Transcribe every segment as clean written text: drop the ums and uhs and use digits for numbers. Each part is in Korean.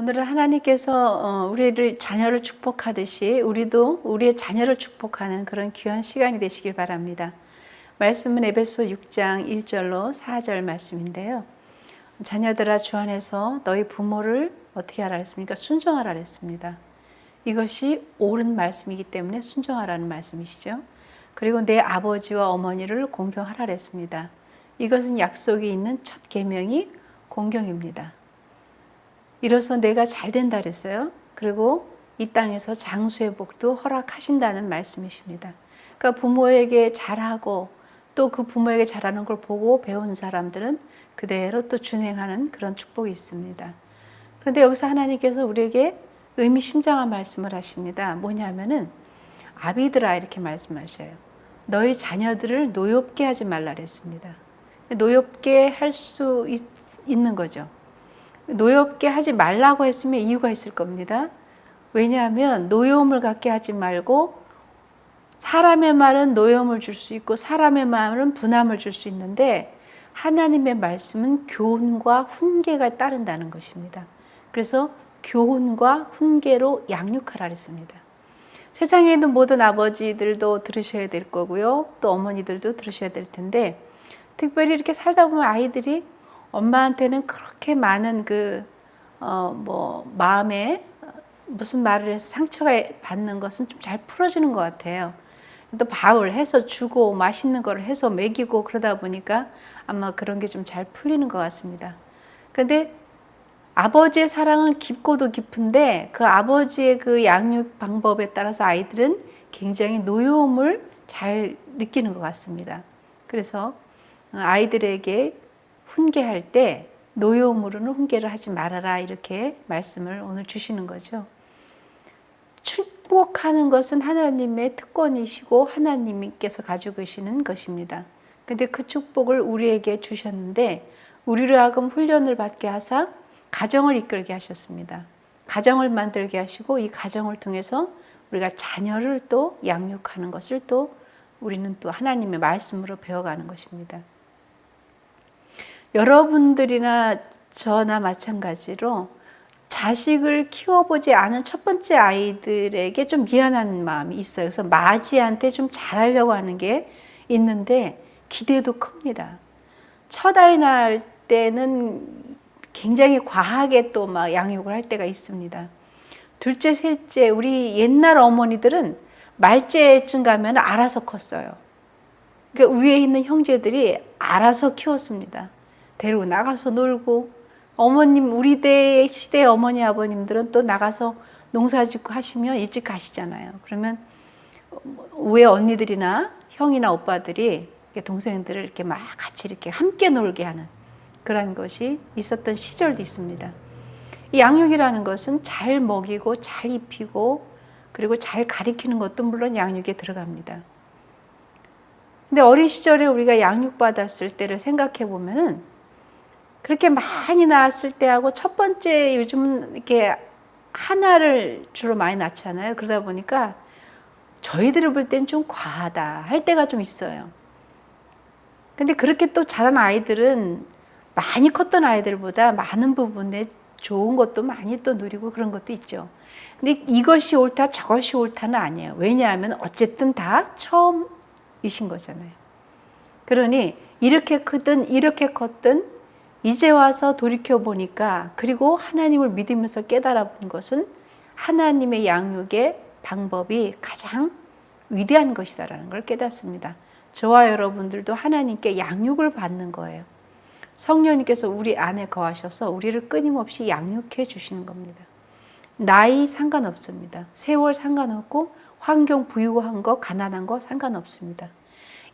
오늘은 하나님께서 우리를 자녀를 축복하듯이 우리도 우리의 자녀를 축복하는 그런 귀한 시간이 되시길 바랍니다. 말씀은 에베소 6장 1절로 4절 말씀인데요. 자녀들아 주 안에서 너희 부모를 어떻게 하라 했습니까? 순종하라 했습니다. 이것이 옳은 말씀이기 때문에 순종하라는 말씀이시죠. 그리고 내 아버지와 어머니를 공경하라 했습니다. 이것은 약속이 있는 첫 계명이 공경입니다. 이로써 내가 잘 된다 그랬어요. 그리고 이 땅에서 장수의 복도 허락하신다는 말씀이십니다. 그러니까 부모에게 잘하고 또 그 부모에게 잘하는 걸 보고 배운 사람들은 그대로 또 준행하는 그런 축복이 있습니다. 그런데 여기서 하나님께서 우리에게 의미심장한 말씀을 하십니다. 뭐냐면은 아비들아 이렇게 말씀하셔요. 너희 자녀들을 노엽게 하지 말라 그랬습니다. 노엽게 할 수 있는 거죠. 노엽게 하지 말라고 했으면 이유가 있을 겁니다. 왜냐하면 노여움을 갖게 하지 말고 사람의 말은 노여움을 줄 수 있고 사람의 말은 분함을 줄 수 있는데 하나님의 말씀은 교훈과 훈계가 따른다는 것입니다. 그래서 교훈과 훈계로 양육하라 했습니다. 세상에 있는 모든 아버지들도 들으셔야 될 거고요. 또 어머니들도 들으셔야 될 텐데 특별히 이렇게 살다 보면 아이들이 엄마한테는 그렇게 많은 마음에 무슨 말을 해서 상처가 받는 것은 좀 잘 풀어지는 것 같아요. 또 밥을 해서 주고 맛있는 걸 해서 먹이고 그러다 보니까 아마 그런 게 좀 잘 풀리는 것 같습니다. 그런데 아버지의 사랑은 깊고도 깊은데 그 아버지의 그 양육 방법에 따라서 아이들은 굉장히 노여움을 잘 느끼는 것 같습니다. 그래서 아이들에게 훈계할 때 노여움으로는 훈계를 하지 말아라 이렇게 말씀을 오늘 주시는 거죠. 축복하는 것은 하나님의 특권이시고 하나님께서 가지고 계시는 것입니다. 그런데 그 축복을 우리에게 주셨는데 우리로 하여금 훈련을 받게 하사 가정을 이끌게 하셨습니다. 가정을 만들게 하시고 이 가정을 통해서 우리가 자녀를 또 양육하는 것을 또 우리는 또 하나님의 말씀으로 배워가는 것입니다. 여러분들이나 저나 마찬가지로 자식을 키워보지 않은 첫 번째 아이들에게 좀 미안한 마음이 있어요. 그래서 맞이한테 좀 잘하려고 하는 게 있는데 기대도 큽니다. 첫 아이 낳을 때는 굉장히 과하게 또 막 양육을 할 때가 있습니다. 둘째, 셋째, 우리 옛날 어머니들은 말째쯤 가면 알아서 컸어요. 그러니까 위에 있는 형제들이 알아서 키웠습니다. 데리고 나가서 놀고 어머님 우리 시대 어머니 아버님들은 또 나가서 농사 짓고 하시면 일찍 가시잖아요. 그러면 위에 언니들이나 형이나 오빠들이 동생들을 이렇게 막 같이 이렇게 함께 놀게 하는 그런 것이 있었던 시절도 있습니다. 이 양육이라는 것은 잘 먹이고 잘 입히고 그리고 잘 가리키는 것도 물론 양육에 들어갑니다. 근데 어린 시절에 우리가 양육받았을 때를 생각해 보면은 그렇게 많이 낳았을 때하고 첫 번째 요즘은 이렇게 하나를 주로 많이 낳잖아요. 그러다 보니까 저희들이 볼 땐 좀 과하다 할 때가 좀 있어요. 근데 그렇게 또 자란 아이들은 많이 컸던 아이들보다 많은 부분에 좋은 것도 많이 또 누리고 그런 것도 있죠. 근데 이것이 옳다 저것이 옳다는 아니에요. 왜냐하면 어쨌든 다 처음이신 거잖아요. 그러니 이렇게 크든 이렇게 컸든 이제 와서 돌이켜보니까 그리고 하나님을 믿으면서 깨달아 본 것은 하나님의 양육의 방법이 가장 위대한 것이다라는 걸 깨닫습니다. 저와 여러분들도 하나님께 양육을 받는 거예요. 성령님께서 우리 안에 거하셔서 우리를 끊임없이 양육해 주시는 겁니다. 나이 상관없습니다. 세월 상관없고 환경 부유한 거 가난한 거 상관없습니다.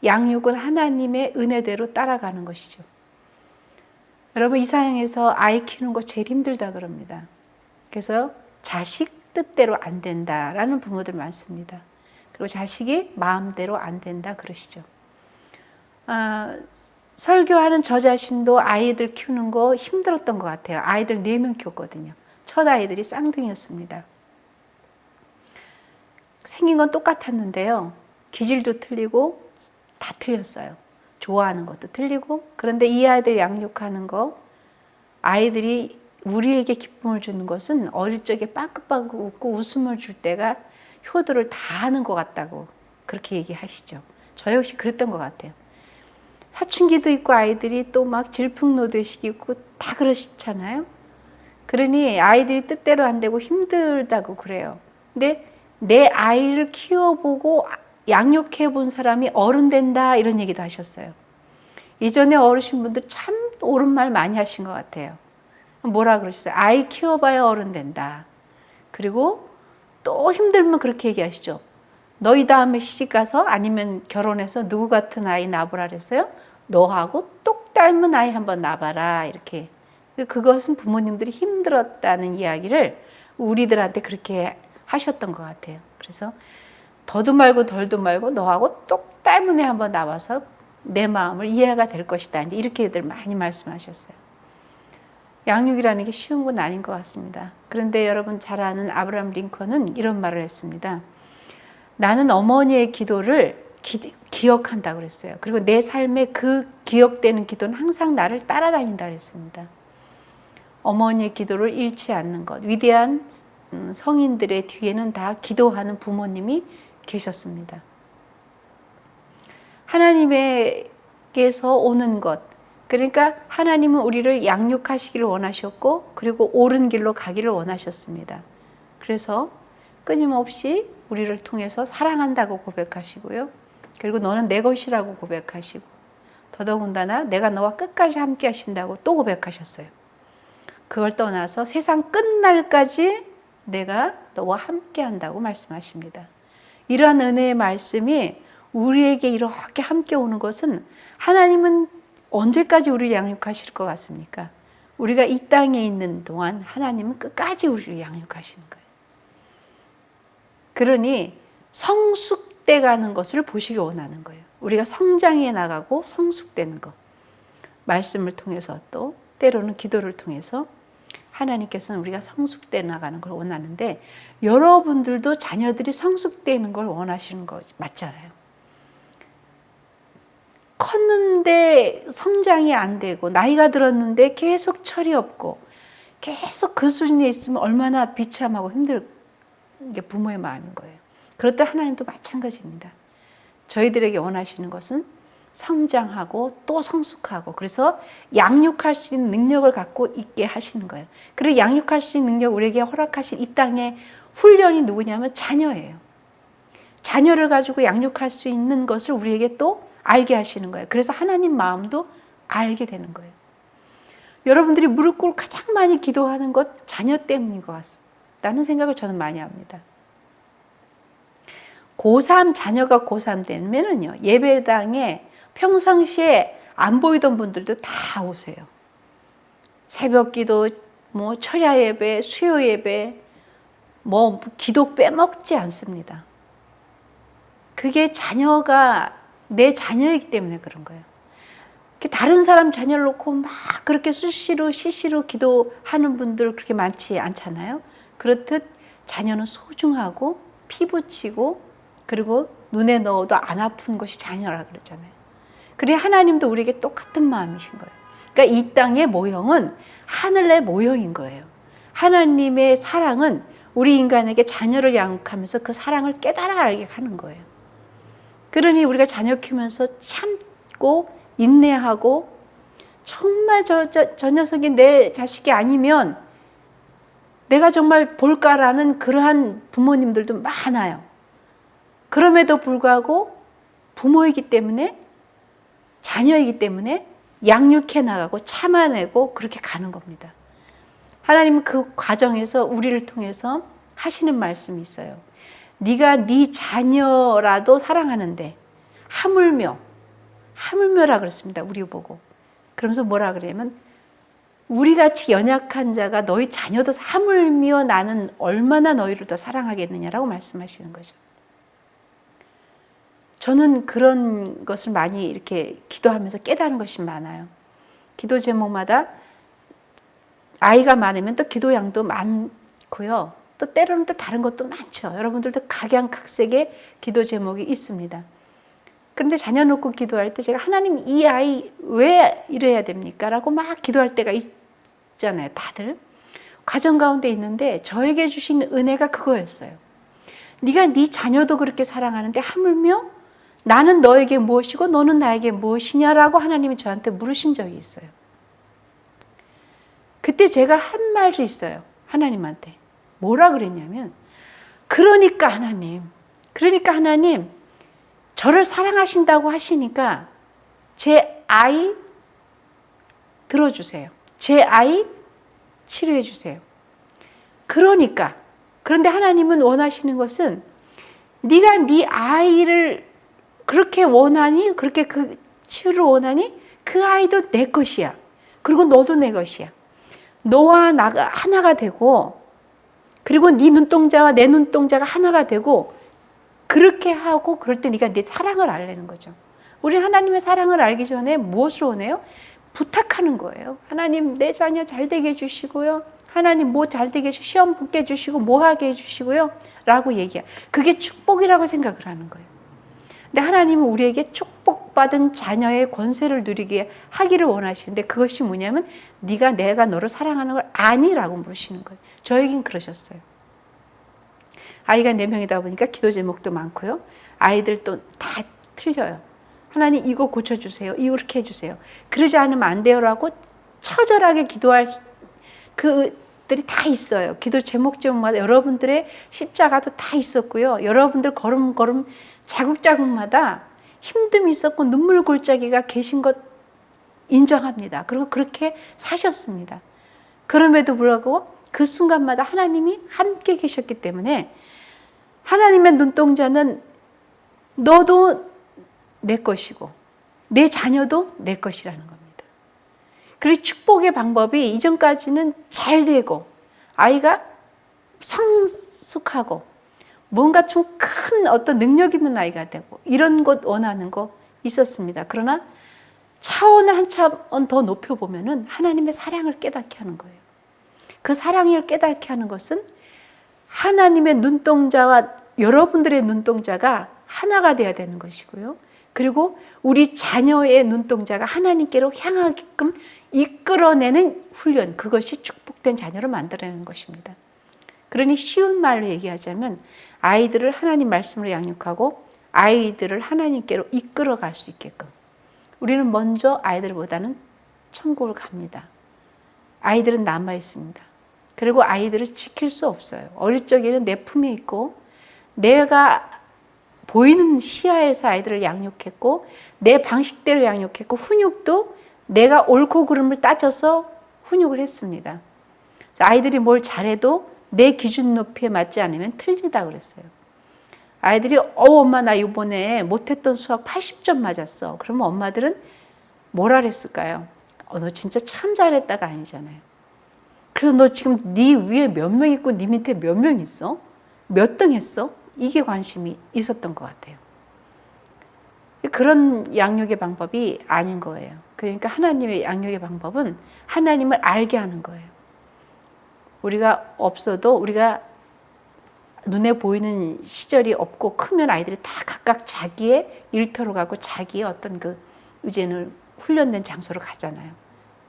양육은 하나님의 은혜대로 따라가는 것이죠. 여러분 이 세상에서 아이 키우는 거 제일 힘들다 그럽니다. 그래서 자식 뜻대로 안 된다라는 부모들 많습니다. 그리고 자식이 마음대로 안 된다 그러시죠. 설교하는 저 자신도 아이들 키우는 거 힘들었던 것 같아요. 아이들 4명 키웠거든요. 첫 아이들이 쌍둥이였습니다. 생긴 건 똑같았는데요. 기질도 틀리고 다 틀렸어요. 좋아하는 것도 틀리고. 그런데 이 아이들 양육하는 거 아이들이 우리에게 기쁨을 주는 것은 어릴 적에 빠긋빠긋 웃고 웃음을 줄 때가 효도를 다 하는 것 같다고 그렇게 얘기하시죠. 저 역시 그랬던 것 같아요. 사춘기도 있고 아이들이 또 막 질풍노도식이 있고 다 그러시잖아요. 그러니 아이들이 뜻대로 안 되고 힘들다고 그래요. 근데 내 아이를 키워보고 양육해 본 사람이 어른 된다 이런 얘기도 하셨어요. 이전에 어르신분들 참 옳은 말 많이 하신 것 같아요. 뭐라 그러셨어요? 아이 키워봐야 어른 된다. 그리고 또 힘들면 그렇게 얘기하시죠. 너희 다음에 시집가서 아니면 결혼해서 누구 같은 아이 낳아보라 그랬어요? 너하고 똑 닮은 아이 한번 낳아봐라 이렇게. 그것은 부모님들이 힘들었다는 이야기를 우리들한테 그렇게 하셨던 것 같아요. 그래서 더도 말고 덜도 말고 너하고 똑 닮은 애 한번 나와서 내 마음을 이해가 될 것이다. 이제 이렇게들 많이 말씀하셨어요. 양육이라는 게 쉬운 건 아닌 것 같습니다. 그런데 여러분 잘 아는 아브라함 링컨은 이런 말을 했습니다. 나는 어머니의 기도를 기억한다고 그랬어요. 그리고 내 삶에 그 기억되는 기도는 항상 나를 따라다닌다 그랬습니다. 어머니의 기도를 잃지 않는 것. 위대한 성인들의 뒤에는 다 기도하는 부모님이 계셨습니다. 하나님에게서 오는 것. 그러니까 하나님은 우리를 양육하시기를 원하셨고 그리고 옳은 길로 가기를 원하셨습니다. 그래서 끊임없이 우리를 통해서 사랑한다고 고백하시고요. 그리고 너는 내 것이라고 고백하시고 더더군다나 내가 너와 끝까지 함께 하신다고 또 고백하셨어요. 그걸 떠나서 세상 끝날까지 내가 너와 함께 한다고 말씀하십니다. 이러한 은혜의 말씀이 우리에게 이렇게 함께 오는 것은 하나님은 언제까지 우리를 양육하실 것 같습니까? 우리가 이 땅에 있는 동안 하나님은 끝까지 우리를 양육하시는 거예요. 그러니 성숙돼 가는 것을 보시기 원하는 거예요. 우리가 성장해 나가고 성숙되는 것. 말씀을 통해서 또 때로는 기도를 통해서 하나님께서는 우리가 성숙돼 나가는 걸 원하는데 여러분들도 자녀들이 성숙되는 걸 원하시는 거 맞잖아요. 컸는데 성장이 안 되고 나이가 들었는데 계속 철이 없고 계속 그 수준에 있으면 얼마나 비참하고 힘들 게 부모의 마음인 거예요. 그렇다 하나님도 마찬가지입니다. 저희들에게 원하시는 것은 성장하고 또 성숙하고 그래서 양육할 수 있는 능력을 갖고 있게 하시는 거예요. 그리고 양육할 수 있는 능력 우리에게 허락하신 이 땅의 훈련이 누구냐면 자녀예요. 자녀를 가지고 양육할 수 있는 것을 우리에게 또 알게 하시는 거예요. 그래서 하나님 마음도 알게 되는 거예요. 여러분들이 무릎 꿇고 가장 많이 기도하는 것 자녀 때문인 것 같다는 생각을 저는 많이 합니다. 고3 자녀가 고3 되면은요 예배당에 평상시에 안 보이던 분들도 다 오세요. 새벽기도, 뭐 철야 예배, 수요 예배, 뭐 기도 빼먹지 않습니다. 그게 자녀가 내 자녀이기 때문에 그런 거예요. 다른 사람 자녀를 놓고 막 그렇게 수시로 시시로 기도하는 분들 그렇게 많지 않잖아요. 그렇듯 자녀는 소중하고 피부치고 그리고 눈에 넣어도 안 아픈 것이 자녀라 그랬잖아요. 그래 하나님도 우리에게 똑같은 마음이신 거예요. 그러니까 이 땅의 모형은 하늘의 모형인 거예요. 하나님의 사랑은 우리 인간에게 자녀를 양육하면서 그 사랑을 깨달아 알게 하는 거예요. 그러니 우리가 자녀 키우면서 참고 인내하고 정말 저 녀석이 내 자식이 아니면 내가 정말 볼까라는 그러한 부모님들도 많아요. 그럼에도 불구하고 부모이기 때문에 자녀이기 때문에 양육해 나가고 참아내고 그렇게 가는 겁니다. 하나님은 그 과정에서 우리를 통해서 하시는 말씀이 있어요. 네가 네 자녀라도 사랑하는데 하물며라 그랬습니다. 우리 보고. 그러면서 뭐라 그러냐면 우리같이 연약한 자가 너희 자녀도 하물며 나는 얼마나 너희를 더 사랑하겠느냐라고 말씀하시는 거죠. 저는 그런 것을 많이 이렇게 기도하면서 깨달은 것이 많아요. 기도 제목마다 아이가 많으면 또 기도량도 많고요. 또 때로는 또 다른 것도 많죠. 여러분들도 각양각색의 기도 제목이 있습니다. 그런데 자녀 놓고 기도할 때 제가 하나님 이 아이 왜 이래야 됩니까? 라고 막 기도할 때가 있잖아요. 다들. 가정 가운데 있는데 저에게 주신 은혜가 그거였어요. 네가 네 자녀도 그렇게 사랑하는데 하물며 나는 너에게 무엇이고 너는 나에게 무엇이냐라고 하나님이 저한테 물으신 적이 있어요. 그때 제가 한 말이 있어요. 하나님한테. 뭐라 그랬냐면 그러니까 하나님 저를 사랑하신다고 하시니까 제 아이 들어주세요. 제 아이 치료해 주세요. 그런데 하나님은 원하시는 것은 네가 네 아이를 그렇게 원하니, 그렇게 그 치유를 원하니 그 아이도 내 것이야. 그리고 너도 내 것이야. 너와 나가 하나가 되고, 그리고 네 눈동자와 내 눈동자가 하나가 되고, 그렇게 하고 그럴 때 네가 내 사랑을 알려는 거죠. 우리 하나님의 사랑을 알기 전에 무엇을 원해요? 부탁하는 거예요. 하나님 내 자녀 잘 되게 해주시고요. 하나님 뭐 잘 되게 해주시고 시험 붙게 해주시고 뭐 하게 해주시고요. 라고 얘기해요. 그게 축복이라고 생각을 하는 거예요. 근데 하나님은 우리에게 축복받은 자녀의 권세를 누리게 하기를 원하시는데 그것이 뭐냐면 내가 너를 사랑하는 걸 아니라고 물으시는 거예요. 저에겐 그러셨어요. 아이가 4명이다 보니까 기도 제목도 많고요. 아이들도 다 틀려요. 하나님 이거 고쳐주세요. 이렇게 해주세요. 그러지 않으면 안 돼요라고 처절하게 기도할 그들이 다 있어요. 기도 제목마다 여러분들의 십자가도 다 있었고요. 여러분들 걸음걸음 자국자국마다 힘듦이 있었고 눈물 골짜기가 계신 것 인정합니다. 그리고 그렇게 사셨습니다. 그럼에도 불구하고 그 순간마다 하나님이 함께 계셨기 때문에 하나님의 눈동자는 너도 내 것이고 내 자녀도 내 것이라는 겁니다. 그리고 축복의 방법이 이전까지는 잘 되고 아이가 성숙하고 뭔가 좀 큰 어떤 능력 있는 아이가 되고 이런 것 원하는 거 있었습니다. 그러나 차원을 한 차원 더 높여보면은 하나님의 사랑을 깨닫게 하는 거예요. 그 사랑을 깨닫게 하는 것은 하나님의 눈동자와 여러분들의 눈동자가 하나가 돼야 되는 것이고요. 그리고 우리 자녀의 눈동자가 하나님께로 향하게끔 이끌어내는 훈련, 그것이 축복된 자녀를 만들어내는 것입니다. 그러니 쉬운 말로 얘기하자면 아이들을 하나님 말씀으로 양육하고 아이들을 하나님께로 이끌어갈 수 있게끔 우리는 먼저 아이들보다는 천국을 갑니다. 아이들은 남아있습니다. 그리고 아이들을 지킬 수 없어요. 어릴 적에는 내 품에 있고 내가 보이는 시야에서 아이들을 양육했고 내 방식대로 양육했고 훈육도 내가 옳고 그름을 따져서 훈육을 했습니다. 아이들이 뭘 잘해도 내 기준 높이에 맞지 않으면 틀리다 그랬어요. 아이들이 엄마 나 이번에 못했던 수학 80점 맞았어. 그러면 엄마들은 뭐라 그랬을까요? 너 진짜 참 잘했다가 아니잖아요. 그래서 너 지금 네 위에 몇 명 있고 네 밑에 몇 명 있어? 몇 등 했어? 이게 관심이 있었던 것 같아요. 그런 양육의 방법이 아닌 거예요. 그러니까 하나님의 양육의 방법은 하나님을 알게 하는 거예요. 우리가 없어도 우리가 눈에 보이는 시절이 없고 크면 아이들이 다 각각 자기의 일터로 가고 자기의 어떤 그 이제는 훈련된 장소로 가잖아요.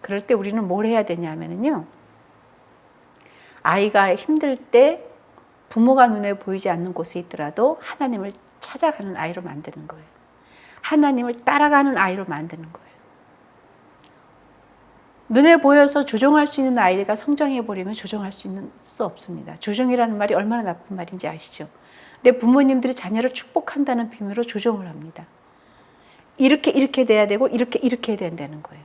그럴 때 우리는 뭘 해야 되냐면요. 아이가 힘들 때 부모가 눈에 보이지 않는 곳에 있더라도 하나님을 찾아가는 아이로 만드는 거예요. 하나님을 따라가는 아이로 만드는 거예요. 눈에 보여서 조종할 수 있는 아이가 성장해버리면 조종할 수 없습니다. 조종이라는 말이 얼마나 나쁜 말인지 아시죠? 근데 부모님들이 자녀를 축복한다는 비밀로 조종을 합니다. 이렇게 돼야 되고 이렇게 해야 된다는 거예요.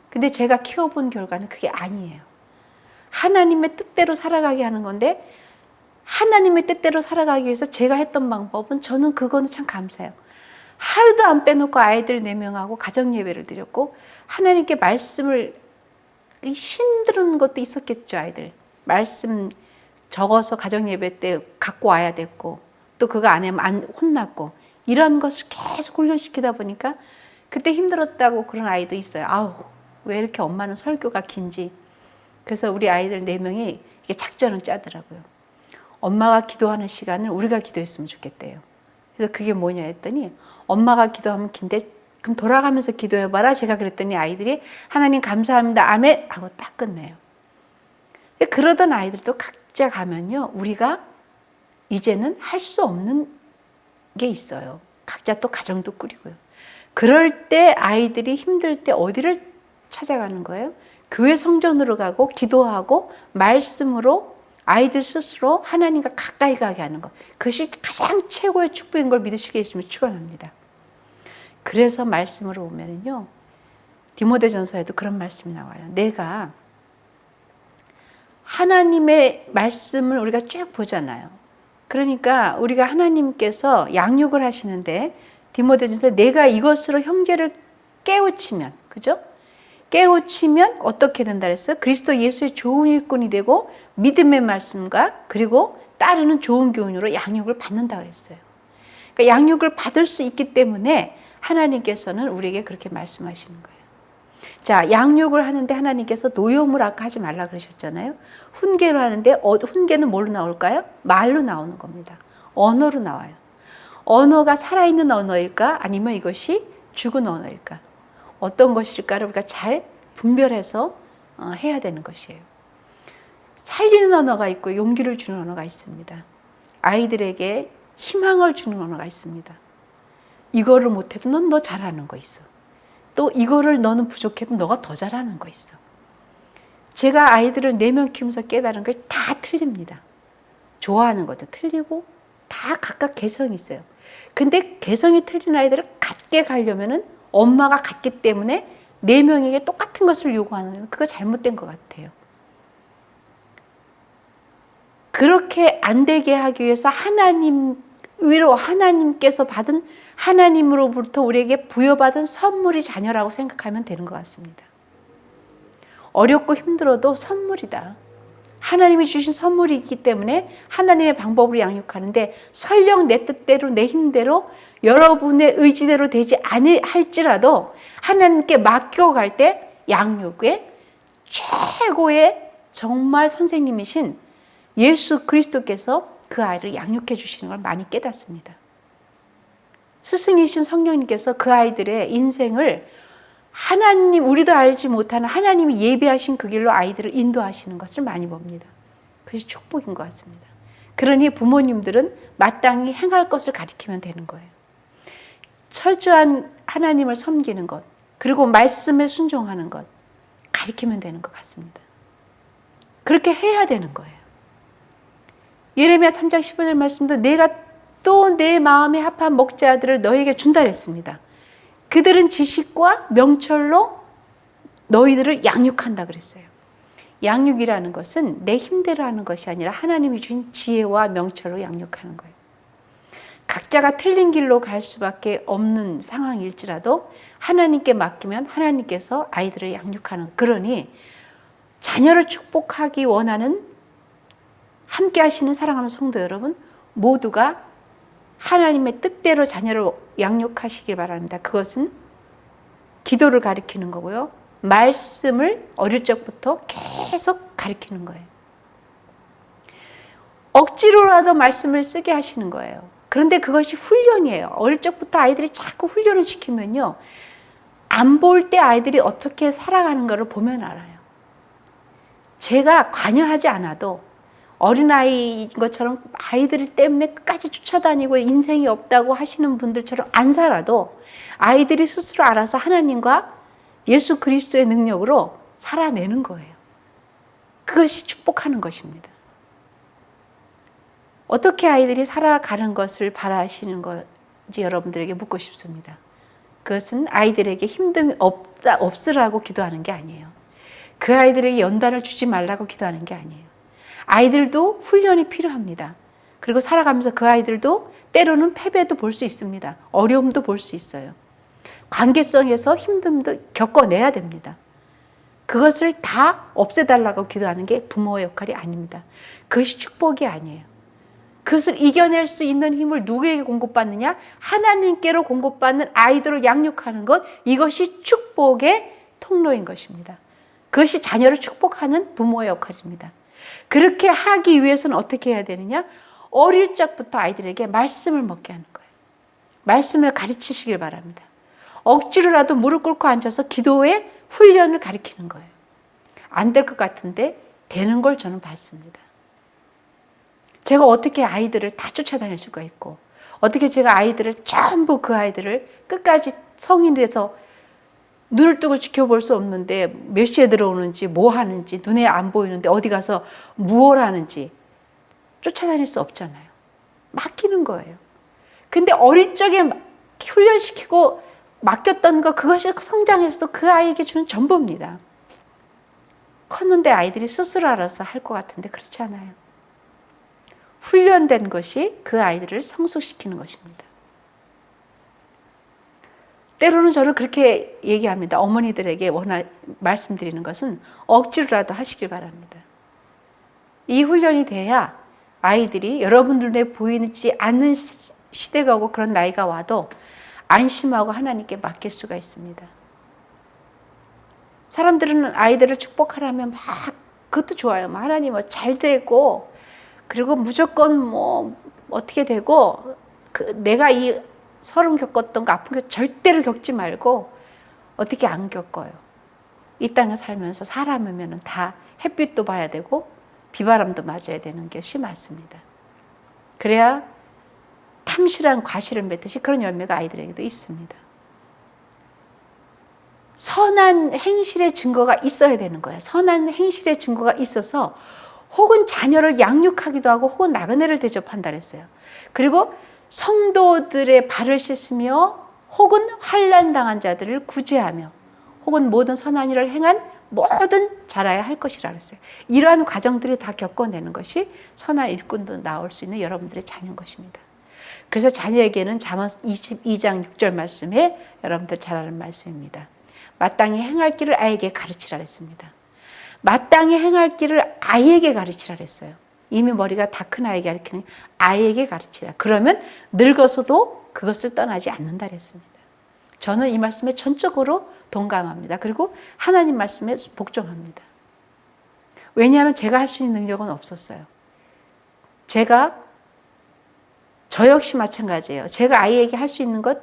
근데 제가 키워본 결과는 그게 아니에요. 하나님의 뜻대로 살아가게 하는 건데 하나님의 뜻대로 살아가기 위해서 제가 했던 방법은 저는 그거는 참 감사해요. 하루도 안 빼놓고 아이들 4명하고 가정예배를 드렸고 하나님께 말씀을 힘든 것도 있었겠죠. 아이들 말씀 적어서 가정예배 때 갖고 와야 됐고 또 그거 안 하면 안 혼났고 이런 것을 계속 훈련시키다 보니까 그때 힘들었다고 그런 아이도 있어요. 아우 왜 이렇게 엄마는 설교가 긴지. 그래서 우리 아이들 4명이 이게 작전을 짜더라고요. 엄마가 기도하는 시간을 우리가 기도했으면 좋겠대요. 그래서 그게 뭐냐 했더니 엄마가 기도하면 긴데 그럼 돌아가면서 기도해봐라. 제가 그랬더니 아이들이 하나님 감사합니다. 아멘 하고 딱 끝내요. 그러던 아이들도 각자 가면요, 우리가 이제는 할 수 없는 게 있어요. 각자 또 가정도 꾸리고요. 그럴 때 아이들이 힘들 때 어디를 찾아가는 거예요? 교회 성전으로 가고 기도하고 말씀으로 아이들 스스로 하나님과 가까이 가게 하는 것. 그것이 가장 최고의 축복인 걸 믿으시겠으면 축원합니다. 그래서 말씀으로 보면은요, 디모데전서에도 그런 말씀이 나와요. 내가 하나님의 말씀을 우리가 쭉 보잖아요. 그러니까 우리가 하나님께서 양육을 하시는데 디모데전서에 내가 이것으로 형제를 깨우치면, 그죠? 깨우치면 어떻게 된다 그랬어요? 그리스도 예수의 좋은 일꾼이 되고 믿음의 말씀과 그리고 따르는 좋은 교훈으로 양육을 받는다 그랬어요. 그러니까 양육을 받을 수 있기 때문에 하나님께서는 우리에게 그렇게 말씀하시는 거예요. 자, 양육을 하는데 하나님께서 노여움을 아까 하지 말라 그러셨잖아요. 훈계를 하는데 훈계는 뭘로 나올까요? 말로 나오는 겁니다. 언어로 나와요. 언어가 살아있는 언어일까? 아니면 이것이 죽은 언어일까? 어떤 것일까를 우리가 잘 분별해서 해야 되는 것이에요. 살리는 언어가 있고 용기를 주는 언어가 있습니다. 아이들에게 희망을 주는 언어가 있습니다. 이거를 못해도 넌 너 잘하는 거 있어. 또 이거를 너는 부족해도 너가 더 잘하는 거 있어. 제가 아이들을 4명 키우면서 깨달은 게 다 틀립니다. 좋아하는 것도 틀리고 다 각각 개성이 있어요. 근데 개성이 틀린 아이들을 같게 가려면은 엄마가 같기 때문에 4명에게 똑같은 것을 요구하는 그거 잘못된 것 같아요. 그렇게 안 되게 하기 위해서 하나님께서 받은 하나님으로부터 우리에게 부여받은 선물이 자녀라고 생각하면 되는 것 같습니다. 어렵고 힘들어도 선물이다. 하나님이 주신 선물이 있기 때문에 하나님의 방법으로 양육하는데 설령 내 뜻대로 내 힘대로 여러분의 의지대로 되지 할지라도 하나님께 맡겨갈 때 양육의 최고의 정말 선생님이신 예수 그리스도께서 그 아이를 양육해 주시는 걸 많이 깨닫습니다. 스승이신 성령님께서 그 아이들의 인생을 하나님, 우리도 알지 못하는 하나님이 예비하신 그 길로 아이들을 인도하시는 것을 많이 봅니다. 그것이 축복인 것 같습니다. 그러니 부모님들은 마땅히 행할 것을 가리키면 되는 거예요. 철저한 하나님을 섬기는 것, 그리고 말씀에 순종하는 것, 가리키면 되는 것 같습니다. 그렇게 해야 되는 거예요. 예레미야 3장 15절 말씀도 내가 또 내 마음에 합한 목자들을 너에게 준다 했습니다. 그들은 지식과 명철로 너희들을 양육한다 그랬어요. 양육이라는 것은 내 힘대로 하는 것이 아니라 하나님이 주신 지혜와 명철로 양육하는 거예요. 각자가 틀린 길로 갈 수밖에 없는 상황일지라도 하나님께 맡기면 하나님께서 아이들을 양육하는, 그러니 자녀를 축복하기 원하는 함께 하시는 사랑하는 성도 여러분 모두가 하나님의 뜻대로 자녀를 양육하시길 바랍니다. 그것은 기도를 가리키는 거고요. 말씀을 어릴 적부터 계속 가리키는 거예요. 억지로라도 말씀을 쓰게 하시는 거예요. 그런데 그것이 훈련이에요. 어릴 적부터 아이들이 자꾸 훈련을 시키면요, 안 볼 때 아이들이 어떻게 살아가는 것을 보면 알아요. 제가 관여하지 않아도 어린아이인 것처럼 아이들 때문에 끝까지 쫓아다니고 인생이 없다고 하시는 분들처럼 안 살아도 아이들이 스스로 알아서 하나님과 예수 그리스도의 능력으로 살아내는 거예요. 그것이 축복하는 것입니다. 어떻게 아이들이 살아가는 것을 바라시는 건지 여러분들에게 묻고 싶습니다. 그것은 아이들에게 힘듦이 없으라고 기도하는 게 아니에요. 그 아이들에게 연단을 주지 말라고 기도하는 게 아니에요. 아이들도 훈련이 필요합니다. 그리고 살아가면서 그 아이들도 때로는 패배도 볼 수 있습니다. 어려움도 볼 수 있어요. 관계성에서 힘듦도 겪어내야 됩니다. 그것을 다 없애달라고 기도하는 게 부모의 역할이 아닙니다. 그것이 축복이 아니에요. 그것을 이겨낼 수 있는 힘을 누구에게 공급받느냐? 하나님께로 공급받는 아이들을 양육하는 것, 이것이 축복의 통로인 것입니다. 그것이 자녀를 축복하는 부모의 역할입니다. 그렇게 하기 위해서는 어떻게 해야 되느냐? 어릴 적부터 아이들에게 말씀을 먹게 하는 거예요. 말씀을 가르치시길 바랍니다. 억지로라도 무릎 꿇고 앉아서 기도의 훈련을 가르치는 거예요. 안 될 것 같은데 되는 걸 저는 봤습니다. 제가 어떻게 아이들을 다 쫓아다닐 수가 있고, 어떻게 제가 아이들을 전부 그 아이들을 끝까지 성인이 돼서 눈을 뜨고 지켜볼 수 없는데 몇 시에 들어오는지 뭐 하는지 눈에 안 보이는데 어디 가서 무엇 하는지 쫓아다닐 수 없잖아요. 맡기는 거예요. 근데 어릴 적에 훈련시키고 맡겼던 거, 그것이 성장해서도 그 아이에게 주는 전부입니다. 컸는데 아이들이 스스로 알아서 할 것 같은데 그렇지 않아요. 훈련된 것이 그 아이들을 성숙시키는 것입니다. 때로는 저는 그렇게 얘기합니다. 어머니들에게 말씀드리는 것은 억지로라도 하시길 바랍니다. 이 훈련이 돼야 아이들이 여러분들 눈에 보이지 않는 시대가 오고 그런 나이가 와도 안심하고 하나님께 맡길 수가 있습니다. 사람들은 아이들을 축복하라면 막 그것도 좋아요. 하나님 잘 되고 그리고 무조건 뭐 어떻게 되고 내가 이 서름 겪었던 거 아픈 거 절대로 겪지 말고 어떻게 안 겪어요. 이 땅에 살면서 사람이면 다 햇빛도 봐야 되고 비바람도 맞아야 되는 것이 맞습니다. 그래야 탐실한 과실을 맺듯이 그런 열매가 아이들에게도 있습니다. 선한 행실의 증거가 있어야 되는 거예요. 선한 행실의 증거가 있어서 혹은 자녀를 양육하기도 하고 혹은 나그네를 대접한다 그랬어요. 그리고 성도들의 발을 씻으며 혹은 환난당한 자들을 구제하며 혹은 모든 선한 일을 행한 뭐든 잘해야 할 것이라 그랬어요. 이러한 과정들이 다 겪어내는 것이 선한 일꾼도 나올 수 있는 여러분들의 자녀인 것입니다. 그래서 자녀에게는 잠언 22장 6절 말씀에 여러분들 잘 아는 말씀입니다. 마땅히 행할 길을 아이에게 가르치라 그랬습니다. 마땅히 행할 길을 아이에게 가르치라 그랬어요. 이미 머리가 다 큰 아이에게 가르치는 아이에게 가르치라. 그러면 늙어서도 그것을 떠나지 않는다 그랬습니다. 저는 이 말씀에 전적으로 동감합니다. 그리고 하나님 말씀에 복종합니다. 왜냐하면 제가 할 수 있는 능력은 없었어요. 저 역시 마찬가지예요. 제가 아이에게 할 수 있는 것,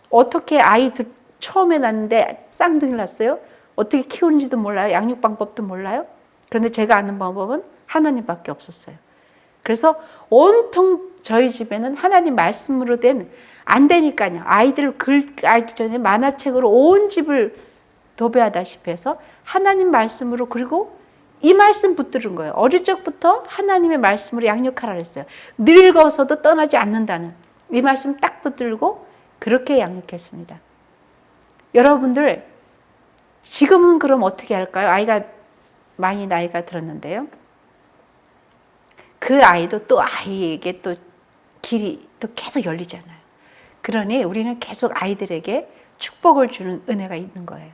어떻게 아이들 처음에 낳는데 쌍둥이를 낳았어요? 어떻게 키우는지도 몰라요. 양육 방법도 몰라요. 그런데 제가 아는 방법은 하나님밖에 없었어요. 그래서 온통 저희 집에는 하나님 말씀으로 된, 안 되니까요. 아이들 글 알기 전에 만화책으로 온 집을 도배하다시피 해서 하나님 말씀으로, 그리고 이 말씀 붙들은 거예요. 어릴 적부터 하나님의 말씀으로 양육하라 그랬어요. 늙어서도 떠나지 않는다는 이 말씀 딱 붙들고 그렇게 양육했습니다. 여러분들 지금은 그럼 어떻게 할까요? 아이가 많이 나이가 들었는데요. 그 아이도 또 아이에게 또 길이 또 계속 열리잖아요. 그러니 우리는 계속 아이들에게 축복을 주는 은혜가 있는 거예요.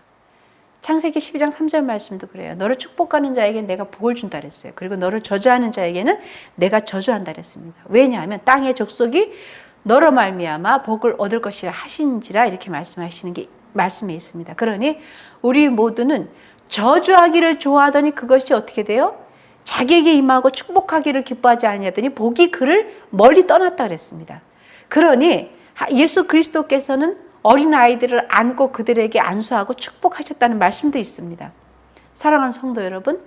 창세기 12장 3절 말씀도 그래요. 너를 축복하는 자에게 내가 복을 준다 그랬어요. 그리고 너를 저주하는 자에게는 내가 저주한다 그랬습니다. 왜냐하면 땅의 족속이 너로 말미암아 복을 얻을 것이라 하신지라, 이렇게 말씀하시는 게 말씀에 있습니다. 그러니 우리 모두는 저주하기를 좋아하더니 그것이 어떻게 돼요? 자기에게 임하고 축복하기를 기뻐하지 아니하더니 복이 그를 멀리 떠났다 그랬습니다. 그러니 예수 그리스도께서는 어린 아이들을 안고 그들에게 안수하고 축복하셨다는 말씀도 있습니다. 사랑하는 성도 여러분,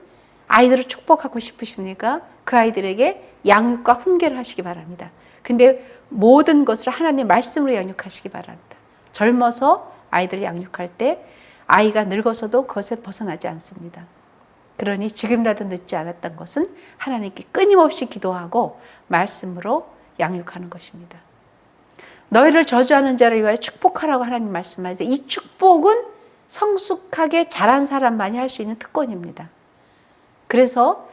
아이들을 축복하고 싶으십니까? 그 아이들에게 양육과 훈계를 하시기 바랍니다. 근데 모든 것을 하나님의 말씀으로 양육하시기 바랍니다. 젊어서 아이들을 양육할 때 아이가 늙어서도 그것에 벗어나지 않습니다. 그러니 지금이라도 늦지 않았던 것은 하나님께 끊임없이 기도하고 말씀으로 양육하는 것입니다. 너희를 저주하는 자를 위하여 축복하라고 하나님 말씀하시는데, 이 축복은 성숙하게 자란 사람만이 할 수 있는 특권입니다. 그래서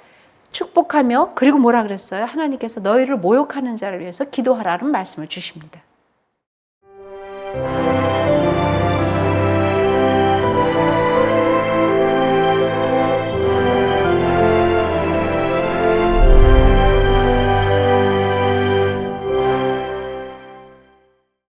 축복하며, 그리고 뭐라 그랬어요? 하나님께서 너희를 모욕하는 자를 위해서 기도하라는 말씀을 주십니다.